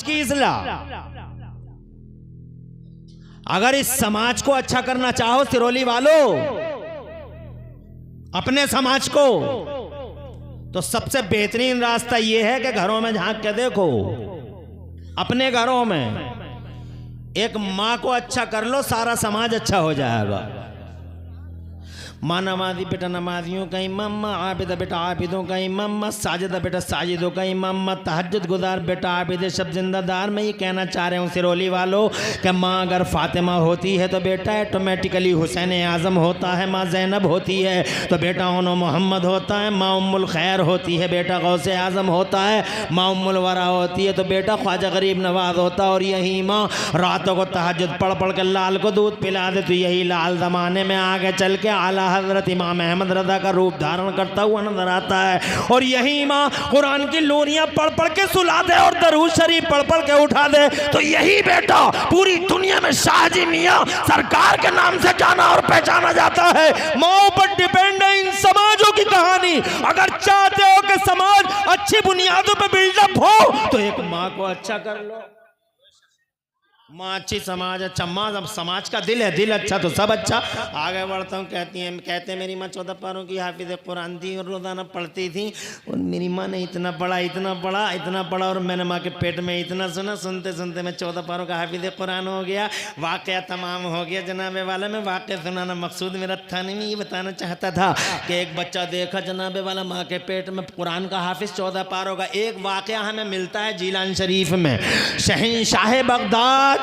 की इस्लाह। अगर इस समाज को अच्छा करना चाहो सिरोली वालों, अपने समाज को, तो सबसे बेहतरीन रास्ता यह है कि घरों में झांक के देखो। अपने घरों में एक माँ को अच्छा कर लो, सारा समाज अच्छा हो जाएगा। माँ नमाजी बेटा नमाजियों का इमाम, आबिदा बेटा आबिदों का इमाम, साजिदा बेटा साजिदों का इमाम, तहज्जुद गुजार बेटा आबिद शब जिंदादार। मैं ये कहना चाह रहा हूँ सिरोली वालों कि माँ अगर फातिमा होती है तो बेटा ऑटोमेटिकली हुसैन आज़म होता है। माँ ज़ैनब होती है तो बेटा उन्नो मोहम्मद होता है। माँ उम्मुल खैर होती है बेटा गौसे आज़म होता है। माँ उम्मुल वरा होती है तो बेटा ख्वाजा गरीब नवाज होता है। और यही माँ रातों को तहज्जुद पढ़ पढ़ के लाल को दूध पिला दे तो यही लाल ज़माने में आगे चल के आला हजरत इमाम अहमद रज़ा का रूप धारण करता हुआ नजर आता है। और यही माँ कुरान की लोरियां पढ़ पढ़ के सुला दे और दरूद शरीफ पढ़ पढ़ के उठा दे तो यही बेटा पूरी दुनिया में शाहजी मियां सरकार के नाम से जाना और पहचाना जाता है। माँ पर डिपेंड है इन समाजों की कहानी। अगर चाहते हो कि समाज अच्छी बुनियादों पर बिल्डअप हो तो एक माँ को अच्छा कर लो। माँ अच्छी समाज अच्छा। माँ जब समाज का दिल है, दिल अच्छा तो सब अच्छा। आगे बढ़ता हूँ। कहते हैं मेरी माँ 14 पारों की हाफिज़ कुरान थी और रोज़ाना पढ़ती थी। और मेरी माँ ने इतना पढ़ा और मैंने माँ के पेट में इतना सुना। सुनते सुनते मैं 14 पारों का हाफिज़ कुरान हो गया। वाक़या तमाम हो गया जनाबे वाला। मैं वाक़या सुनाना मकसूद मेरा था नहीं। मैं ये बताना चाहता था कि एक बच्चा देखा जनाबे वाला माँ के पेट में कुरान का हाफिज़ 14 पारों का। एक वाक़या हमें मिलता है जीलान शरीफ में। शहंशाह बगदाद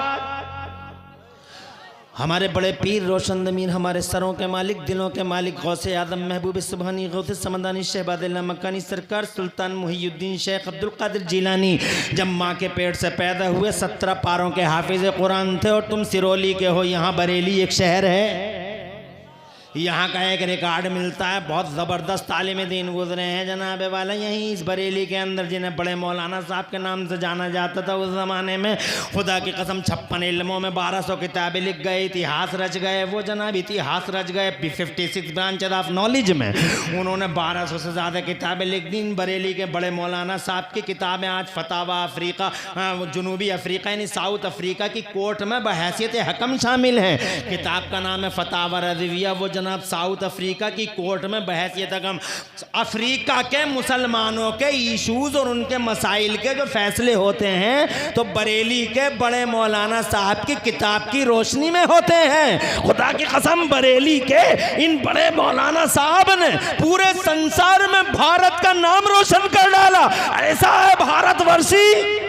हमारे बड़े पीर रोशन ज़मीर, हमारे सरों के मालिक, दिलों के मालिक, गौसे आदम महबूब सुबहानी गौसे समदानी शहबादिल्ला मक्कानी सरकार सुल्तान मुहीउद्दीन शेख अब्दुल कादिर जिलानी जब माँ के पेट से पैदा हुए 17 पारों के हाफिज़ कुरान थे। और तुम सिरोली के हो, यहाँ बरेली एक शहर है। यहाँ का एक रिकॉर्ड मिलता है। बहुत ज़बरदस्त तालीम दीन गुजरे हैं जनाबे वाला यहीं इस बरेली के अंदर, जिन्हें बड़े मौलाना साहब के नाम से जाना जाता था उस ज़माने में। खुदा की कसम 56 इल्मों में 1200 किताबें लिख गए, इतिहास रच गए। वो जनाब इतिहास रच गए 56 ब्रांचेज ऑफ नॉलेज में। उन्होंने 1200 से ज़्यादा किताबें लिख दी। बरेली के बड़े मौलाना साहब की किताबें आज फतावा अफ्रीका, जनूबी अफ्रीका यानी साउथ अफ्रीका की कोर्ट में बहैसियत हकम शामिल हैं। किताब का नाम है फतावा रज़विया। वो जनाब साउथ अफ्रीका की कोर्ट में बहैसियत हकम अफ्रीका के मुसलमानों के इशूज और उनके मसाइल के जो फैसले होते हैं तो बरेली के बड़े मौलाना साहब की किताब की रोशनी में होते हैं। खुदा की कसम बरेली के इन बड़े मौलाना साहब ने पूरे संसार में भारत का नाम रोशन कर डाला। ऐसा है भारतवर्षी।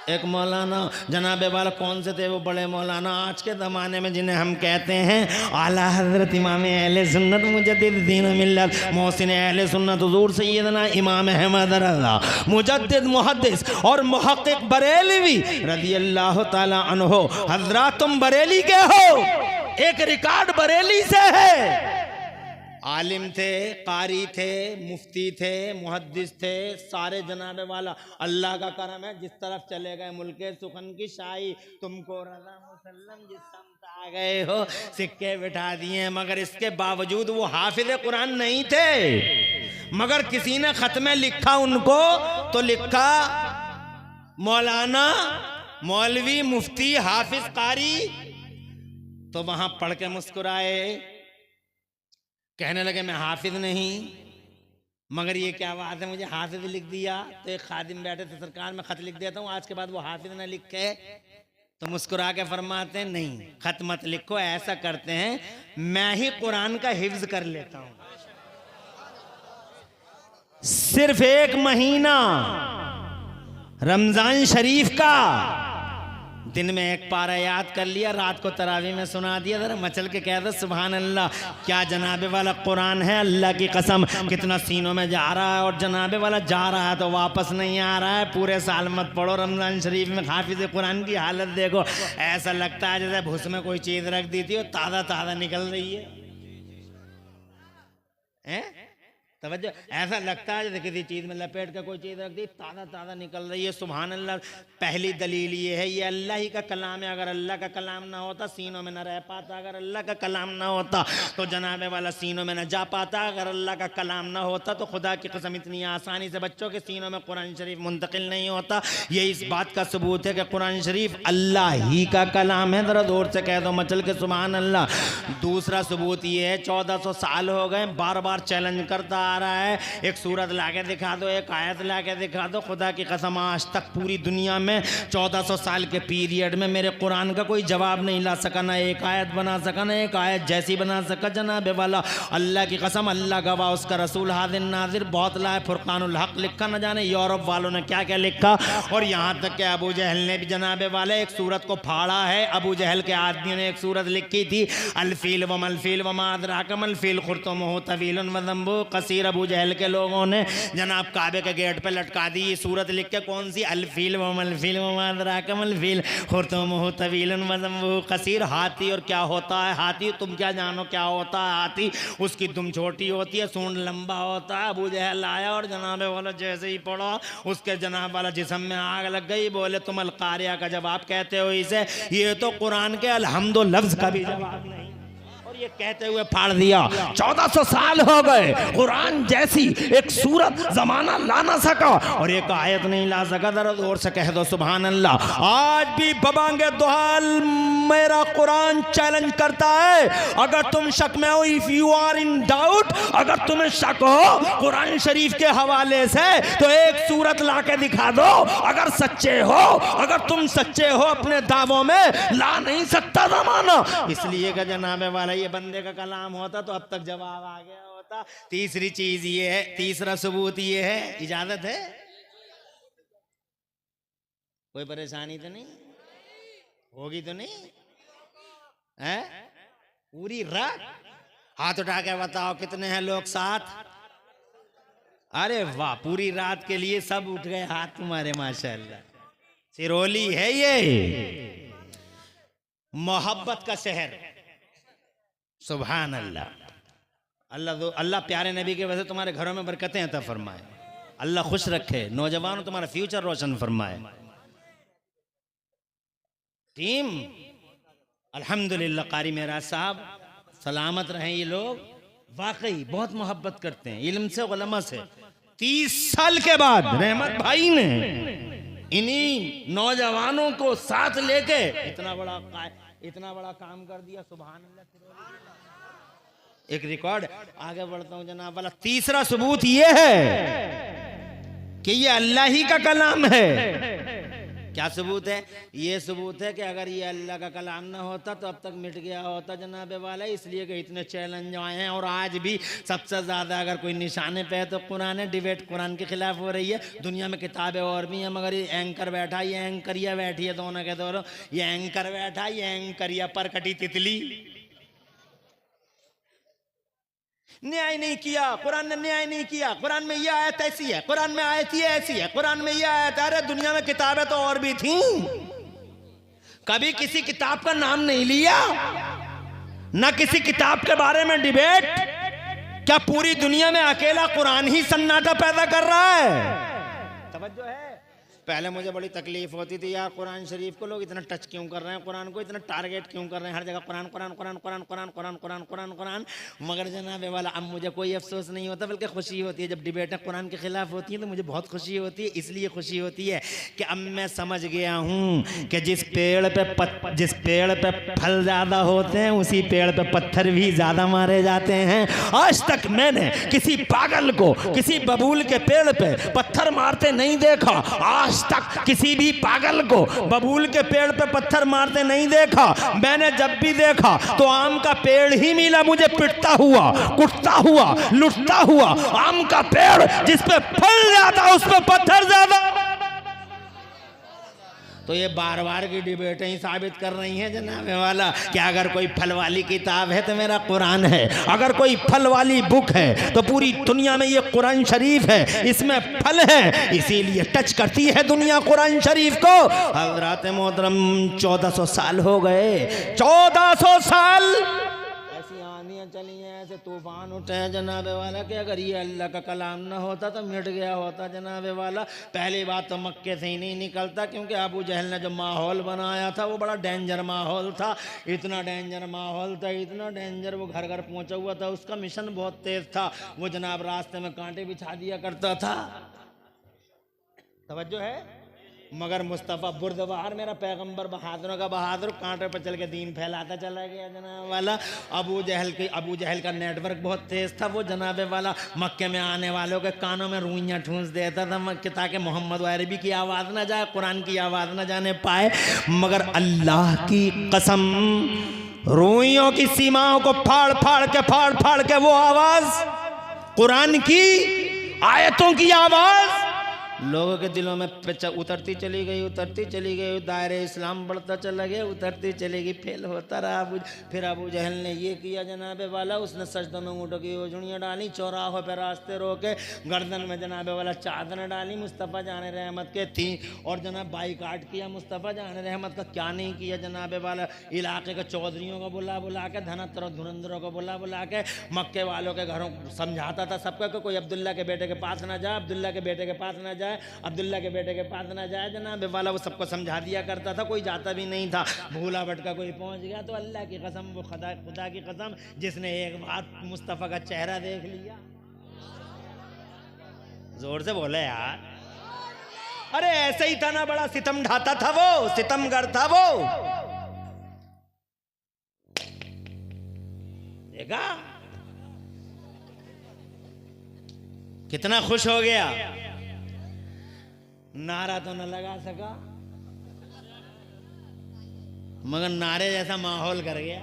एक मौलाना जनाबे वाला कौन से थे वो बड़े मौलाना आज के ज़माने में, जिन्हें हम कहते हैं आला हज़रत इमाम अहले सुन्नत मुजद्दिद दीन मिल्लत मोहसिन अहले सुन्नत हुज़ूर सैयदना इमाम अहमद रज़ा मुजद्दिद मुहद्दिस और मुहक्किक बरेलवी रज़ी अल्लाह ताला अन्हो। हज़रात तुम बरेली के हो, एक रिकॉर्ड बरेली से है। आलिम थे, कारी थे, मुफ्ती थे, मुहद्दिस थे, सारे जनाबे वाला। अल्लाह का करम है जिस तरफ चले गए मुल्के सुखन की शाही, तुमको रज़ा मुसल्लम जिस समत आ गए हो सिक्के बिठा दिए। मगर इसके बावजूद वो हाफिज़ कुरान नहीं थे। मगर किसी ने खत में लिखा उनको, तो लिखा मौलाना, मौलवी, मुफ्ती, हाफिज, कारी। तो वहां पढ़ के मुस्कुराए, कहने लगे मैं हाफिज नहीं, मगर ये क्या बात है मुझे हाफिज लिख दिया। तो एक खादिम बैठे थे, सरकार में खत लिख देता हूँ आज के बाद वो हाफिज ना लिखे। तो मुस्कुरा के फरमाते हैं नहीं खत मत लिखो, ऐसा करते हैं मैं ही कुरान का हिफ्ज कर लेता हूँ। सिर्फ 1 महीना रमजान शरीफ का, दिन में 1 पारा याद कर लिया, रात को तरावी में सुना दिया। जरा मचल के कह दो सुभान अल्लाह। क्या जनाबे वाला कुरान है, अल्लाह की कसम कितना सीनों में जा रहा है। और जनाबे वाला जा रहा है तो वापस नहीं आ रहा है। पूरे साल मत पढ़ो, रमजान शरीफ में हाफिज कुरान की हालत देखो, ऐसा लगता है जैसे भूस में कोई चीज रख दी थी और ताज़ा ताज़ा निकल रही है। तवज्जो, ऐसा लगता है जैसे किसी चीज़ में लपेट कर कोई चीज़ रख दी, ताज़ा ताज़ा निकल रही है। सुभान अल्लाह। पहली दलील ये है, ये अल्लाह ही का कलाम है। अगर अल्लाह का कलाम ना होता सीनों में न रह पाता। अगर अल्लाह का कलाम ना होता तो जनाबे वाला सीनों में न जा पाता। अगर अल्लाह का कलाम ना होता तो खुदा की कसम इतनी आसानी से बच्चों के सीनों में कुरान शरीफ मुंतकिल नहीं होता। ये इस बात का सबूत है कि कुरान शरीफ अल्लाह ही का कलाम है। ज़रा जोर से कह दो मचल के सुभान अल्लाह। दूसरा सबूत ये है, 1400 साल हो गए बार बार चैलेंज करता आ रहा है, एक सूरत लाके दिखा दो, एक आयत लाके दिखा दो। खुदा की कसम आज तक पूरी दुनिया में 1400 साल के पीरियड में मेरे कुरान का कोई जवाब नहीं ला सका, ना एक आयत बना सका, ना एक आयत जैसी बना सका। जनाब वाला अल्लाह की कसम, अल्लाह गवाह, उसका रसूल हाजिर नाजिर, बहुत लाए फुरकानुल हक लिखा, न जाने यूरोप वालों ने क्या क्या लिखा। और यहाँ तक कि अबू जहल ने भी जनाब वाले एक सूरत को फाड़ा है। अबू जहल के आदमियों ने एक सूरत लिखी थी, अलफील व मलफील व मादराकमल फील खुर्तुमुहु तवीलन व ज़ंबु कसीर। अबू जहल के लोगों ने जनाब काबे के गेट पे लटका दी ये सूरत लिख के। कौन सी? अलफील व मलफील व मादराकमल फील खुर्तुमुहु तवीलन व ज़ंबु कसीर। हाथी और क्या होता है? हाथी तुम क्या जानो क्या होता है? हाथी उसकी दुम छोटी होती है, सूंड लंबा होता है। अबू जहल आया और जनाब वाला जैसे ही पड़ा उसके जनाब वाला जिस्म में आग लग गई। बोले तुम अल कारिया का जवाब कहते हो इसे? ये तो कुरान के अलहम्दु लफ्ज का भी जवाब नहीं। ये कहते हुए फाड़ दिया। 1400 साल हो गए, कुरान जैसी एक सूरत जमाना ला ना सका और एक आयत नहीं ला सका। जरा जोर से कह दो सुभान अल्लाह। आज भी बबांगे दुहाल मेरा कुरान चैलेंज करता है। अगर तुम शक में हो, if you are in doubt, अगर तुम्हें शक हो कुरान शरीफ के हवाले से तो एक सूरत ला के दिखा दो। अगर सच्चे हो, अगर तुम सच्चे हो अपने दावों में, ला नहीं सकता जमाना। इसलिए का जनाबे वाला ये बंदे का कलाम होता तो अब तक जवाब आ गया होता। तीसरी चीज ये है, तीसरा सबूत ये है, इजाजत है? कोई परेशानी तो नहीं होगी? तो नहीं है? पूरी रात हाथ उठा के बताओ कितने हैं लोग साथ? अरे वाह, पूरी रात के लिए सब उठ गए हाथ तुम्हारे, माशाल्लाह। सिरोली है ये, मोहब्बत का शहर। सुभान अल्लाह। अल्लाह प्यारे नबी के वजह से तुम्हारे घरों में बरकतें अता फरमाए, अल्लाह खुश रखे, नौजवानों तुम्हारा फ्यूचर रोशन फरमाए। टीम अल्हम्दुलिल्लाह, कारी मेराज साहब सलामत रहे। ये लोग वाकई बहुत मोहब्बत करते हैं इल्म से, उलमा से। 30 साल के बाद रहमत भाई ने इन्हीं नौजवानों को साथ लेके इतना बड़ा काम कर दिया। सुभान अल्लाह। एक रिकॉर्ड आगे बढ़ता हूं जनाब वाला। तीसरा सबूत ये है कि ये अल्लाह ही का कलाम है। क्या सबूत है? ये सबूत है कि अगर ये अल्लाह का कलाम ना होता तो अब तक मिट गया होता जनाबे वाला। इसलिए कि इतने चैलेंज आए हैं और आज भी सबसे ज्यादा अगर कोई निशाने पे है तो कुरान है। डिबेट कुरान के खिलाफ हो रही है। दुनिया में किताबें और भी हैं, मगर ये एंकर बैठा, ये एंकरिया बैठी है, दोनों के दोनों। ये एंकर बैठा, ये एंकरिया पर कटी तितली। न्याय नहीं किया, कुरान ने न्याय नहीं किया। कुरान में यह आयत ऐसी है, कुरान में आयत ये ऐसी है, कुरान में यह आयत। अरे दुनिया में किताबें तो और भी थी, कभी किसी किताब का नाम नहीं लिया, ना किसी किताब के बारे में डिबेट। क्या पूरी दुनिया में अकेला कुरान ही सन्नाटा पैदा कर रहा है? तवज्जो है। पहले मुझे बड़ी तकलीफ होती थी, यार कुरान शरीफ को लोग इतना टच क्यों कर रहे हैं, कुरान को इतना टारगेट क्यों कर रहे हैं, हर जगह कुरान कुरान कुरान कुरान कुरान कुरान कुरान कुरान कुरान। मगर जनाबे वाला अब मुझे कोई अफसोस नहीं होता, बल्कि खुशी होती है जब डिबेटें कुरान के खिलाफ होती हैं तो मुझे बहुत खुशी होती है। इसलिए खुशी होती है कि अब मैं समझ गया हूँ कि जिस पेड़ पे फल ज़्यादा होते हैं उसी पेड़ पे पत्थर भी ज़्यादा मारे जाते हैं। आज तक मैंने किसी पागल को किसी बबूल के पेड़ पे पत्थर मारते नहीं देखा। आज तक किसी भी पागल को बबूल के पेड़ पे पत्थर मारते नहीं देखा। मैंने जब भी देखा तो आम का पेड़ ही मिला मुझे, पिटता हुआ, कुटता हुआ, लुटता हुआ। आम का पेड़ जिस पे फल ज्यादा उस पे पत्थर ज्यादा। तो ये बार बार की डिबेटें ही साबित कर रही हैं जनाबे वाला कि अगर कोई फल वाली किताब है तो मेरा कुरान है, अगर कोई फल वाली बुक है तो पूरी दुनिया में ये कुरान शरीफ है, इसमें फल है, इसीलिए टच करती है दुनिया कुरान शरीफ को। हज़रात मोहतरम 1400 साल हो गए, 1400 साल। ऐसी आंधियां आंधियां चली हैं, ऐसे तूफान उठे हैं जनाबे वाला कि अगर ये अल्लाह का कलाम ना होता तो मिट गया होता जनाबे वाला। पहली बात तो मक्के से ही नहीं निकलता, क्योंकि अबू जहल ने जो माहौल बनाया था वो बड़ा डेंजर माहौल था। इतना डेंजर माहौल था, इतना डेंजर, वो घर घर पहुंचा हुआ था। उसका मिशन बहुत तेज था। वो जनाब रास्ते में कांटे बिछा दिया करता था। तवज्जो है? मगर मुस्तफ़ा बुर्दवार मेरा पैगंबर बहादुरों का बहादुर कांटे पर चल के दीन फैलाता चला गया जनाब वाला। अबू जहल का नेटवर्क बहुत तेज था। वो जनाबे वाला मक्के में आने वालों के कानों में रुइयाँ ठूंस देता था ताकि मोहम्मद अरबी की आवाज़ ना जाए, कुरान की आवाज़ ना जाने पाए। मगर अल्लाह की कसम, रुइयों की सीमाओं को फाड़ फाड़ के वो आवाज़, कुरान की आयतों की आवाज़ लोगों के दिलों में उतरती चली गई। दायरे इस्लाम बढ़ता चला गया, उतरती चली गई, फेल होता रहा। फिर अबू जहल ने ये किया जनाबे वाला, उसने सजदों में ऊँटों की ओझड़ियाँ डाली, चौराहों पे रास्ते रोके, गर्दन में जनाबे वाला चादर डाली मुस्तफ़ा जान रहमत के थी, और जनाब बाईकाट किया मुस्तफ़ा जान रहमत का। क्या नहीं किया जनाबे वाला, इलाके के चौधरियों को बुला के, धनतर धुरंधरों को बुला के, मक्के वालों के घरों समझाता था सबका कि कोई अब्दुल्ला के बेटे के पास ना जाए, अब्दुल्ला के बेटे के पास ना जाए, अब्दुल्ला के बेटे के पास ना जाए जनाब वाला। वो सबको समझा दिया करता था, कोई जाता भी नहीं था। भूला भटका कोई पहुंच गया तो अल्लाह की कसम, वो खुदा की कसम, जिसने एक बार मुस्तफ़ा का चेहरा देख लिया, जोर से बोले यार, अरे ऐसे ही था ना, बड़ा सितम ढाता था वो, सितमगर था वो। देखा कितना खुश हो गया। नारा तो न लगा सका, मगर नारे जैसा माहौल कर गया।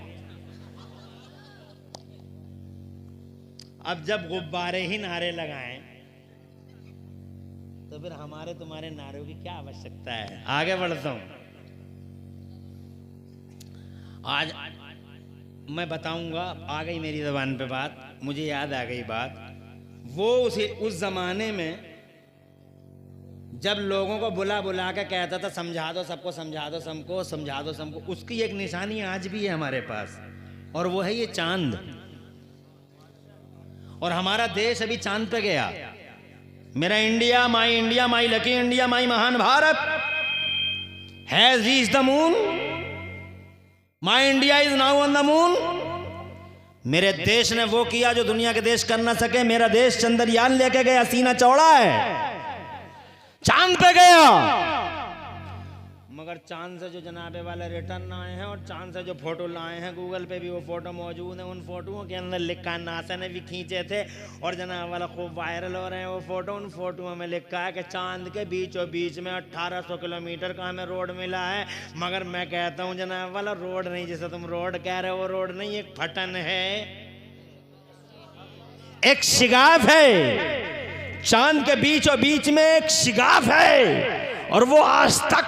अब जब गुब्बारे ही नारे लगाएं तो फिर हमारे तुम्हारे नारों की क्या आवश्यकता है। आगे बढ़ता हूं। आज मैं बताऊंगा, आ गई मेरी ज़बान पे बात, मुझे याद आ गई बात। वो उस जमाने में जब लोगों को बुला के कहता था समझा दो सबको, समझा दो सबको, समझा दो सबको, उसकी एक निशानी आज भी है हमारे पास, और वो है ये चांद। और हमारा देश अभी चांद पे गया। मेरा इंडिया, माई लकी इंडिया, माई महान Bharat has reached the moon, my India is now on the moon. मेरे देश ने वो किया जो दुनिया के देश कर ना सके। मेरा देश चंद्रयान लेके गया, सीना चौड़ा है, चांद पे गया। मगर चांद से जो जनाबे वाले रिटर्न आए हैं और चांद से जो फोटो लाए हैं, गूगल पे भी वो फोटो मौजूद है। उन फोटोओं के अंदर लिखा है, नासा ने भी खींचे थे और जनाब वाला खूब वायरल हो रहे हैं वो फोटो। उन फोटोओं में लिखा है कि चांद के बीचों बीच में 1800 किलोमीटर का हमें रोड मिला है। मगर मैं कहता हूँ जनाब वाला, रोड नहीं जिसे तुम रोड कह रहे हो, वो रोड नहीं, एक फटन है, एक शिगाफ है। चांद के बीचों बीच में एक शिगाफ है, और वो आज तक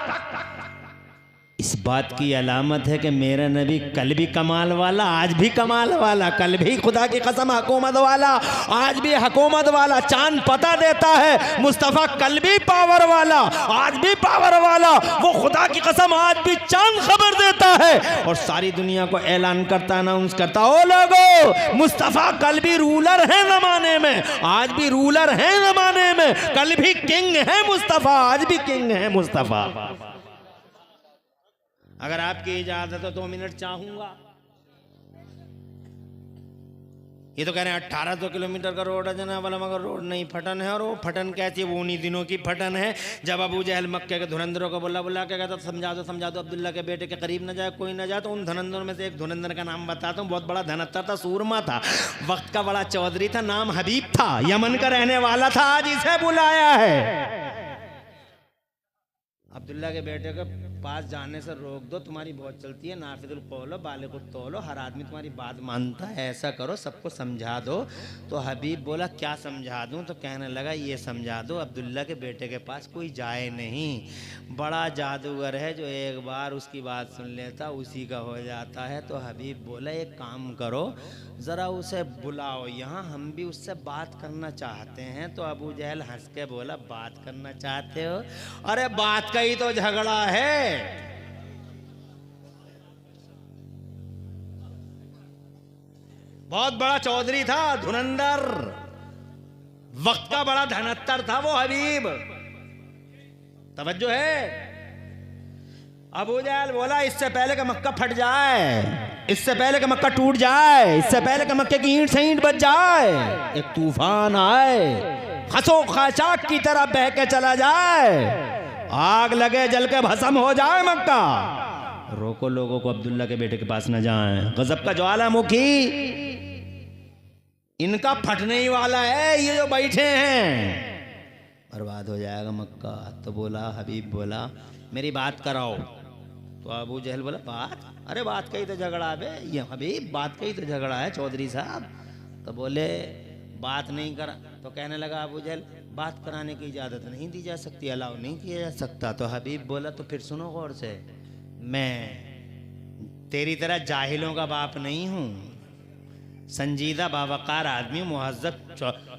इस बात की अलामत है कि मेरा नबी कल भी कमाल वाला, आज भी कमाल वाला, कल भी खुदा की कसम हुकूमत वाला, आज भी हुकूमत वाला। चांद पता देता है मुस्तफ़ा कल भी पावर वाला, आज भी पावर वाला। वो खुदा की कसम आज भी चांद खबर देता है और सारी दुनिया को ऐलान करता, अनाउंस करता, ओ लोगो मुस्तफ़ा कल भी रूलर है जमाने में, आज भी रूलर है जमाने में, कल भी किंग है मुस्तफ़ा, आज भी किंग है मुस्तफ़ा। अगर आपकी इजाजत है तो 2 मिनट चाहूंगा। ये तो कह रहे हैं 1800 किलोमीटर का रोड है जनाब वाला, मगर रोड नहीं, फटन है। और वो फटन कैसी है, वो उन्हीं दिनों की फटन है जब अबू जहल मक्के के धुरंधरों को बुला के कहता समझा दो अब्दुल्ला के बेटे के करीब न जाए, कोई न जाए। तो उन धुरंधरों में से एक धुरंधर का नाम बताता हूँ, बहुत बड़ा धनत्तर था, सूरमा था, वक्त का बड़ा चौधरी था, नाम हबीब था, यमन का रहने वाला था। आज इसे बुलाया है। अब्दुल्ला के बेटे के पास जाने से रोक दो, तुम्हारी बहुत चलती है, नाफिजुल कौलो बालिगुत तौलो, हर आदमी तुम्हारी बात मानता है, ऐसा करो सबको समझा दो। तो हबीब बोला क्या समझा दूं? तो कहने लगा ये समझा दो अब्दुल्ला के बेटे के पास कोई जाए नहीं, बड़ा जादूगर है जो एक बार उसकी बात सुन लेता उसी का हो जाता है। तो हबीब बोला एक काम करो, ज़रा उसे बुलाओ यहाँ, हम भी उससे बात करना चाहते हैं। तो अबू जहल हंस के बोला बात करना चाहते हो? अरे बात का ही तो झगड़ा है। बहुत बड़ा चौधरी था, धुरंधर, वक्त का बड़ा धनत्तर था वो हबीब। तवज्जो है। अबू जहल बोला इससे पहले कि मक्का फट जाए, इससे पहले कि मक्का टूट जाए, इससे पहले कि मक्के की ईंट से ईंट बच जाए, एक तूफान आए, खसो खाचाक की तरह बह के चला जाए, आग लगे जल के भस्म हो जाए मक्का। रोको लोगों को अब्दुल्ला के बेटे के पास न जाएं। गजब का ज्वालामुखी इनका फटने ही वाला है, ये जो बैठे हैं, बर्बाद हो जाएगा मक्का। तो बोला हबीब बोला मेरी बात कराओ। तो अबू जहल बोला बात? अरे बात कही तो झगड़ा बे, ये हबीब बात कही तो झगड़ा है चौधरी साहब। तो बोले बात नहीं करा। तो कहने लगा अबू जहल बात कराने की इजाज़त नहीं दी जा सकती, अलाउ नहीं किया जा सकता। तो हबीब बोला तो फिर सुनो गौर से, मैं तेरी तरह जाहिलों का बाप नहीं हूँ, संजीदा बावकार आदमी, मुहज़्ज़ब,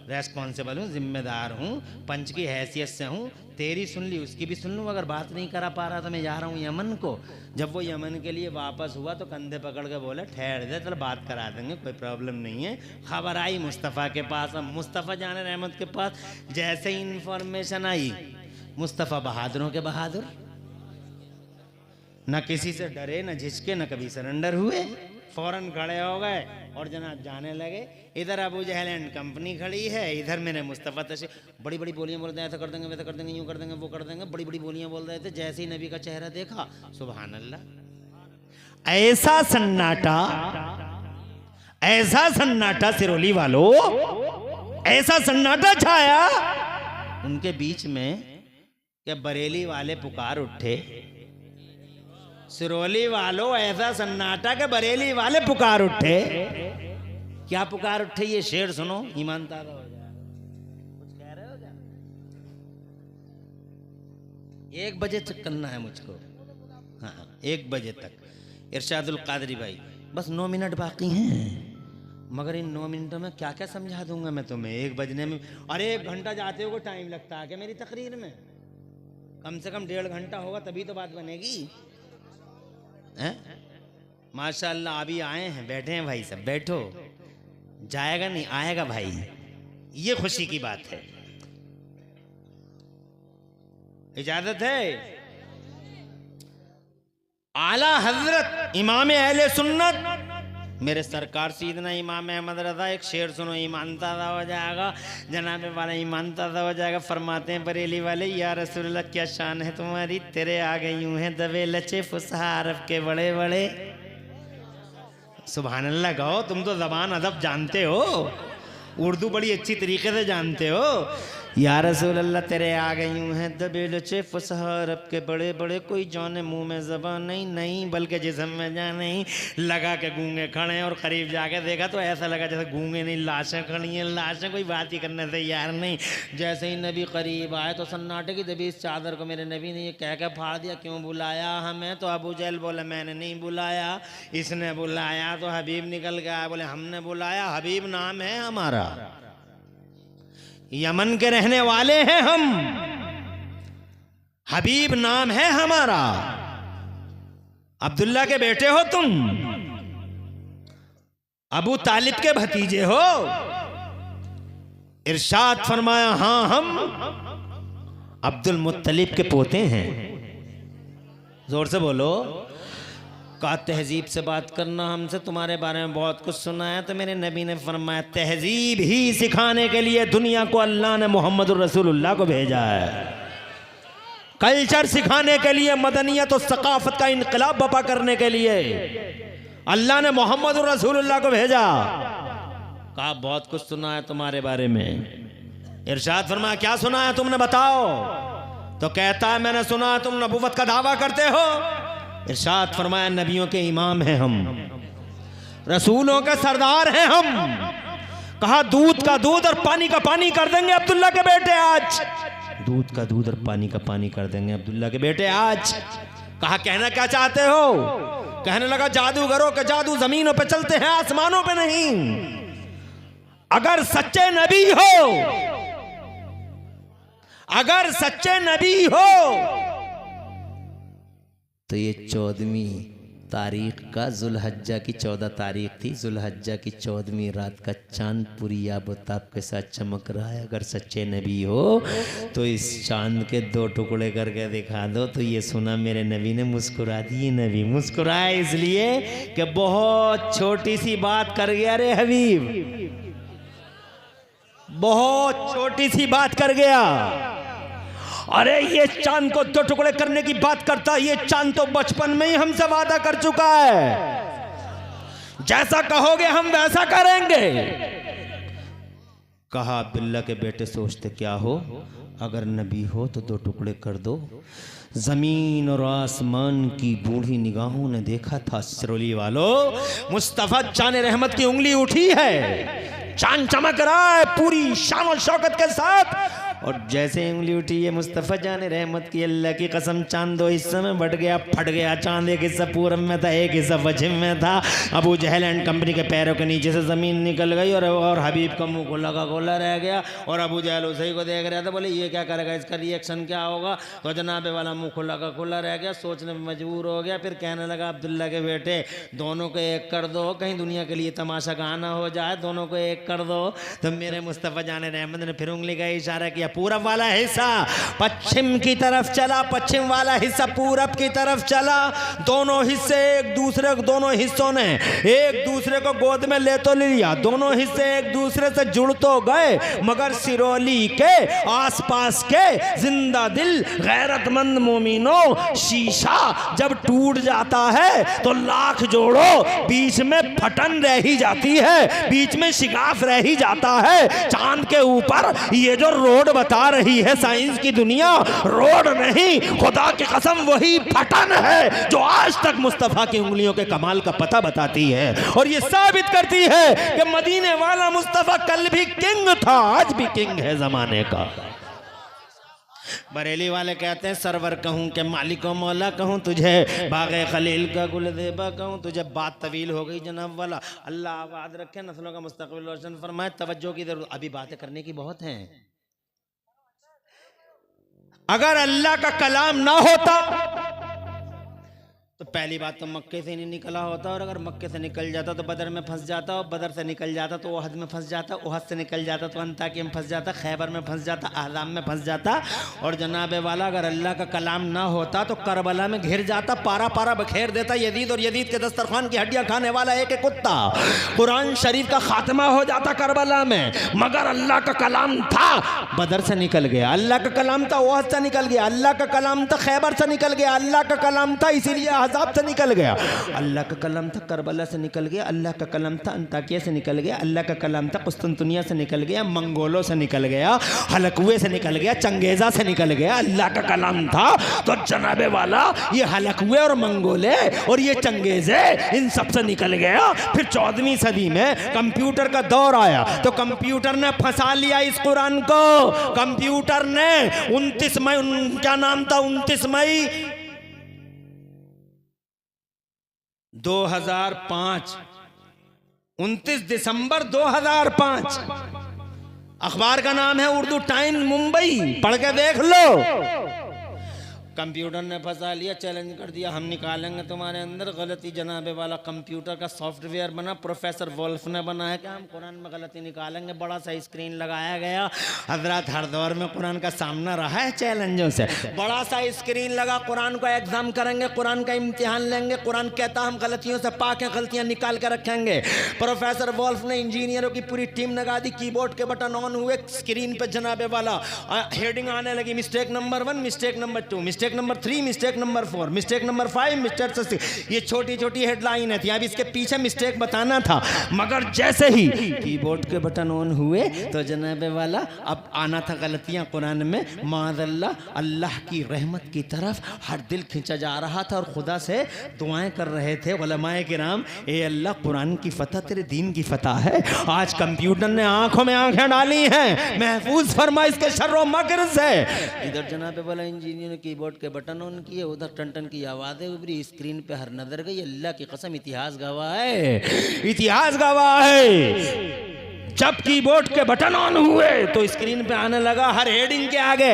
रेस्पॉन्सिबल हूँ, जिम्मेदार हूँ, पंच की हैसियत से हूँ। तेरी सुन ली, उसकी भी सुन लूँ। अगर बात नहीं करा पा रहा तो मैं जा रहा हूँ यमन को। जब वो यमन के लिए वापस हुआ तो कंधे पकड़ के बोला ठहर दे, चल बात करा देंगे, कोई प्रॉब्लम नहीं है। खबर आई मुस्तफ़ा के पास। अब मुस्तफ़ा जान रहमत के पास जैसे ही इंफॉर्मेशन आई, मुस्तफ़ा बहादुरों के बहादुर, न किसी से डरे, न झिझके, न कभी सरेंडर हुए, फौरन खड़े हो गए और जनाब जाने लगे। इधर अबू जहल एंड कंपनी खड़ी है, इधर मेरे मुस्तफ़ा तशरीफ। बड़ी बड़ी बोलियां बोलते हैं, ऐसा कर देंगे, वैसा कर देंगे, यूं कर देंगे, वो कर देंगे, बड़ी बड़ी बोलियां बोल रहे थे। जैसे ही नबी का चेहरा देखा, सुभान अल्लाह, ऐसा सन्नाटा, ऐसा सन्नाटा सिरोली वालों, ऐसा सन्नाटा छाया उनके बीच में कि बरेली वाले पुकार उठे। सिरोली वालों ऐसा सन्नाटा के बरेली वाले पुकार उठे। क्या पुकार उठे ये शेर सुनो, ईमान ताज़ा हो जाए। कुछ कह रहे हो क्या? 1 बजे तक करना है मुझको। हाँ 1 बजे तक। इरशादुल कादरी भाई बस 9 मिनट बाकी हैं, मगर इन 9 मिनटों में क्या क्या समझा दूंगा मैं तुम्हें 1 बजने में। अरे 1 घंटा जाते हो टाइम लगता है क्या मेरी तकरीर में? कम से कम 1.5 घंटा होगा तभी तो बात बनेगी। माशाअल्लाह अभी आए हैं, बैठे हैं भाई सब, बैठो, जाएगा नहीं आएगा भाई, ये खुशी की बात है। इजाजत है। आला हजरत इमाम अहले सुन्नत मेरे सरकार सीधना इमाम अहमद रज़ा, एक शेर सुनो, ईमान ताज़ा हो जाएगा, जनाबे वाला ईमान ताज़ा हो जाएगा। फरमाते हैं बरेली वाले, या रसूलल्लाह क्या शान है तुम्हारी, तेरे आगे यूं हैं दबे लचे फुसहा अरब के बड़े बड़े। सुभान अल्लाह कहो, तुम तो ज़बान अदब जानते हो, उर्दू बड़ी अच्छी तरीके से जानते हो। या रसूल अल्लाह तेरे आगे यूं हैं दबे लचे फुसहा अरब के बड़े बड़े, कोई जाने मुंह में ज़बान नहीं, नहीं बल्कि जिस्म में जान नहीं। लगा के गूंगे खड़े हैं और करीब जाके देखा तो ऐसा लगा जैसे गूंगे नहीं, लाशें खड़ी हैं, लाशें कोई बात ही करने से यार नहीं। जैसे ही नबी करीब आए तो सन्नाटे की दबी इस चादर को मेरे नबी ने ये कह के फाड़ दिया, क्यों बुलाया हमें? तो अबू जहल बोला मैंने नहीं बुलाया, इसने बुलाया। तो हबीब निकल गया, बोले हमने बुलाया, हबीब नाम है हमारा, यमन के रहने वाले हैं हम, हबीब नाम है हमारा। अब्दुल्ला के बेटे हो तुम, अबू तालिब के भतीजे हो। इरशाद फरमाया हाँ हम अब्दुल मुत्तलिब के पोते हैं। जोर से बोलो। का तहजीब से बात करना, हमसे तुम्हारे बारे में बहुत कुछ सुना है। तो मेरे नबी ने फरमाया तहजीब ही सिखाने के लिए दुनिया को अल्लाह ने मोहम्मदुर रसूलुल्लाह को भेजा है। कल्चर सिखाने के लिए, मदनियत और सकाफत का इनकलाब बपा करने के लिए अल्लाह ने मोहम्मदुर रसूलुल्लाह को भेजा। कहा बहुत कुछ सुना है तुम्हारे बारे में। इरशाद फरमाया क्या सुना है तुमने बताओ? तो कहता है मैंने सुना तुम नबुव्वत का दावा करते हो। इरशाद फरमाया नबियों के इमाम हैं हम, रसूलों के सरदार हैं हम। कहा दूध का दूध और पानी का पानी कर देंगे अब्दुल्ला के बेटे आज। दूध का दूध और पानी का पानी कर देंगे अब्दुल्ला के बेटे आज। कहा कहना क्या चाहते हो? कहने लगा जादूगरों के जादू जमीनों पे चलते हैं, आसमानों पे नहीं। अगर सच्चे नबी हो, अगर सच्चे नबी हो तो ये 14वीं तारीख का जुल्हज्जा की 14 तारीख थी। जुल्हज्जा की 14वीं रात का चांद पूरी आबोताब के साथ चमक रहा है। अगर सच्चे नबी हो तो इस चांद के 2 टुकड़े करके दिखा दो। तो ये सुना मेरे नबी ने, मुस्कुरा दिए। नबी मुस्कुराए इसलिए कि बहुत छोटी सी बात कर गया रे हबीब, बहुत छोटी सी बात कर गया। अरे ये चांद को 2 टुकड़े करने की बात करता, ये चांद तो बचपन में ही हमसे वादा कर चुका है, जैसा कहोगे हम वैसा करेंगे। कहा अब्दुल्ला के बेटे सोचते क्या हो, अगर नबी हो तो 2 टुकड़े कर दो। जमीन और आसमान की बूढ़ी निगाहों ने देखा था, सिरोली वालों, मुस्तफा जान रहमत की उंगली उठी है, चांद चमक रहा है पूरी शान और शौकत के साथ। और जैसे उंगली उठी है मुस्तफ़ा जान रहमत की, अल्लाह की कसम चांद 2 हिस्से में बढ़ गया, फट गया। चांद एक हिस्सा पूरब में था, एक हिस्सा पश्चिम में था। अबू जहल एंड कंपनी के पैरों के नीचे से ज़मीन निकल गई और हबीब का मुंह खुला का खुला रह गया। और अबू जहल उसी को देख रहा था, बोले ये क्या करेगा, इसका रिएक्शन क्या होगा। तो जनाबे वाला मुंह खुला का खुला रह गया, सोचने में मजबूर हो गया। फिर कहने लगा अब्दुल्ला के बेटे, दोनों को एक कर दो, कहीं दुनिया के लिए तमाशा गाना हो जाए, दोनों को एक कर दो। तो मेरे मुस्तफ़ा जान रहमत ने फिर उंगली का इशारा किया, पूरब वाला हिस्सा पश्चिम की तरफ चला, पश्चिम वाला हिस्सा पूरब की तरफ चला। दोनों हिस्से एक दूसरे, दोनों हिस्सों ने एक दूसरे को गोद में ले तो लिया, दोनों हिस्से एक दूसरे से जुड़ तो गए, मगर सिरोली के आसपास के जिंदा दिल गैरतमंद मोमिनों, शीशा जब टूट जाता है तो लाख जोड़ो, बीच में फटन रह ही जाती है, बीच में शिगाफ रह ही जाता है। चांद के ऊपर ये जो रोड बता रही है साइंस की दुनिया, रोड नहीं, खुदा की कसम वही फटन है जो आज तक मुस्तफा की उंगलियों के कमाल का पता बताती है। और ये साबित करती है कि मदीने वाला मुस्तफा कल भी किंग था, आज भी किंग है जमाने का। बरेली वाले कहते हैं सरवर कहूँ के मालिक व मौला कहूँ, तुझे बाग़े खलील का गुलदेबा कहूँ। तुझे बात तवील हो गई जनाब वाला, अल्लाह आबाद रखे, नस्लों का मुस्तकबिल रोशन फरमाए। तवज्जो की जरूरत, अभी बातें करने की बहुत हैं। अगर अल्लाह का कलाम ना होता तो पहली बात तो मक्के से नहीं निकला होता, और अगर मक्के से निकल जाता तो बदर में फंस जाता, और बदर से निकल जाता तो ओहद में फंस जाता, ओहद से निकल जाता तो अंताकिया में फंस जाता, खैबर में फंस जाता, अहज़ाब में फंस जाता। और जनाबे वाला अगर अल्लाह का कलाम ना होता तो करबला में घिर जाता, पारा पारा बखेर देता यजीद, और यजीद के दस्तरखान की हड्डियां खाने वाला एक कुत्ता। कुरान शरीफ का खात्मा हो जाता करबला में, मगर अल्लाह का कलाम था, बदर से निकल गया, अल्लाह का कलाम था, ओहद से निकल गया, अल्लाह का कलाम था, खैबर से निकल गया, अल्लाह का कलाम था, इसीलिए अहज़ाब से निकल गया, अल्लाह का कलाम था, करबला से निकल गया, अल्लाह का कलाम था, अंताकिया से निकल गया, अल्लाह का कलाम था, कुस्तुनतुनिया से निकल गया, मंगोलों से निकल गया, हलकुए से निकल गया, चंगेजा से निकल गया। अल्लाह का कलाम था तो जनाबे वाला ये हलकुए और मंगोले और ये चंगेजे इन सब से निकल गया। फिर 14वीं सदी में कंप्यूटर का दौर आया तो कंप्यूटर ने फंसा लिया इस कुरान को। कंप्यूटर ने 29 मई, क्या नाम था, 29 मई 2005, 29 दिसंबर 2005, अखबार का नाम है उर्दू टाइम्स मुंबई, पढ़ के देख लो। कंप्यूटर ने फंसा लिया, चैलेंज कर दिया, हम निकालेंगे तुम्हारे अंदर गलती। जनाबे वाला कंप्यूटर का सॉफ्टवेयर बना, प्रोफेसर वोल्फ ने बनाया कि हम कुरान में गलती निकालेंगे। बड़ा सा स्क्रीन लगाया गया। हजरत हर दौर में कुरान का सामना रहा है चैलेंजों से। बड़ा सा स्क्रीन लगा, कुरान का एग्जाम करेंगे, कुरान का इम्तिहान लेंगे, कुरान कहता हम गलतियों से पाक हैं, गलतियां निकाल के रखेंगे। प्रोफेसर वोल्फ ने इंजीनियरों की पूरी टीम लगा दी, कीबोर्ड के बटन ऑन हुए, स्क्रीन पे जनाबे वाला हेडिंग आने लगी, mistake number 1, mistake number 2, mistake number 3, mistake number 4, mistake number 5, mistake 6। ये छोटी छोटी हेडलाइन थी, अब इसके पीछे मिस्टेक बताना था। मगर जैसे ही कीबोर्ड के बटन ऑन हुए तो जनाबे वाला अब आना था गलतियां कुरान में, माज़अल्लाह, अल्लाह की रहमत की तरफ हर दिल खींचा जा रहा था और खुदा से दुआएं कर रहे थे उलमाए किराम, ए अल्लाह कुरान की फतह तेरे दीन की फतह है। आज कंप्यूटर ने आंखों में आंखें डाली हैं, महफूज फरमा इसके शर्रो मकर से। इधर जनाबे वाला इंजीनियर ने कीबोर्ड के बटन ऑन किए, उधर टन टन की आवाजें उभरी, स्क्रीन पे हर नजर गई। अल्लाह की कसम इतिहास गवाह है, इतिहास गवाह है। जब कीबोर्ड के बटन ऑन हुए तो स्क्रीन पे आने लगा हर हेडिंग के आगे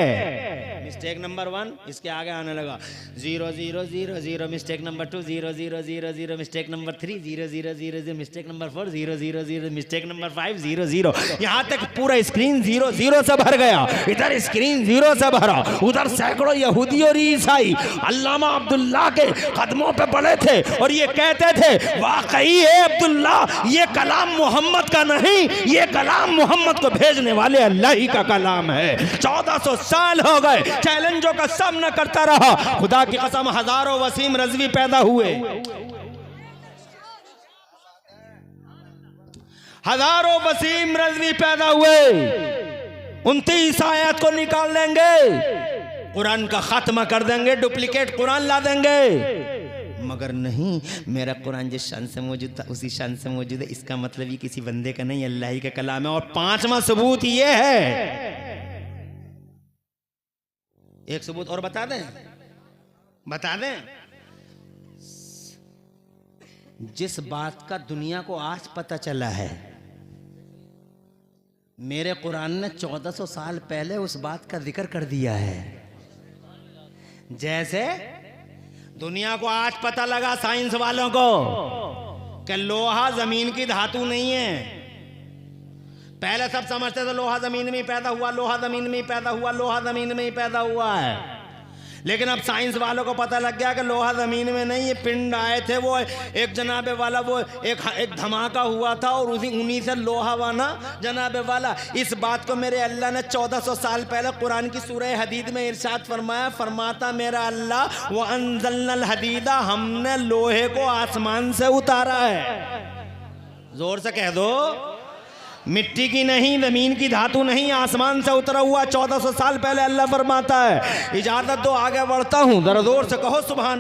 मिस्टेक नंबर 1, इसके आगे आने लगा 0 0 0 0, mistake number 2 0 0 0 0, mistake number 3 0 0 0 0, mistake number 4 0 0 0, mistake number 5 0 0, यहाँ तक पूरा स्क्रीन 0 0 से भर गया। इधर स्क्रीन 0 से भरा, उधर सैकड़ों यहूदी और ईसाई अल्लामा अब्दुल्ला के कदमों पे पड़े थे और ये कहते थे वाकई है अब्दुल्ला, ये कलाम मोहम्मद का नहीं, ये कलाम मोहम्मद को भेजने वाले अल्लाह ही का कलाम है। 1400 साल हो गए, चैलेंजों का सामना करता रहा। खुदा की कसम हजारों वसीम रजवी पैदा हुए, हजारों वसीम रजवी पैदा हुए। 29 आयत को निकाल देंगे, कुरान का खात्मा कर देंगे, डुप्लीकेट कुरान ला देंगे, मगर नहीं, मेरा कुरान जिस शान से मौजूद था उसी शान से मौजूद है। इसका मतलब ये किसी बंदे का नहीं, अल्लाह ही का कलाम है। और 5वां सबूत ये है, एक सबूत और बता दें, जिस बात का दुनिया को आज पता चला है, मेरे कुरान ने 1400 साल पहले उस बात का जिक्र कर दिया है। जैसे दुनिया को आज पता लगा साइंस वालों को कि लोहा जमीन की धातु नहीं है। पहले सब समझते थे लोहा जमीन में ही पैदा हुआ, लोहा जमीन में ही पैदा हुआ, लोहा जमीन में ही पैदा हुआ है। लेकिन अब साइंस वालों को पता लग गया कि लोहा जमीन में नहीं, ये पिंड आए थे, वो एक जनाबे वाला, वो एक धमाका हुआ था और उन्हीं से लोहा बना जनाबे वाला। इस बात को मेरे अल्लाह ने 1400 साल पहले कुरान की सूरह हदीद में इरशाद फरमाया। फरमाता मेरा अल्लाह वो अनज़लनल हदीदा, हमने लोहे को आसमान से उतारा है। जोर से कह दो, मिट्टी की नहीं, जमीन की धातु नहीं, आसमान से उतरा हुआ। 1400 साल पहले अल्लाह फरमाता है। इजाजत दो आगे बढ़ता हूं, जरा जोर से कहो सुभान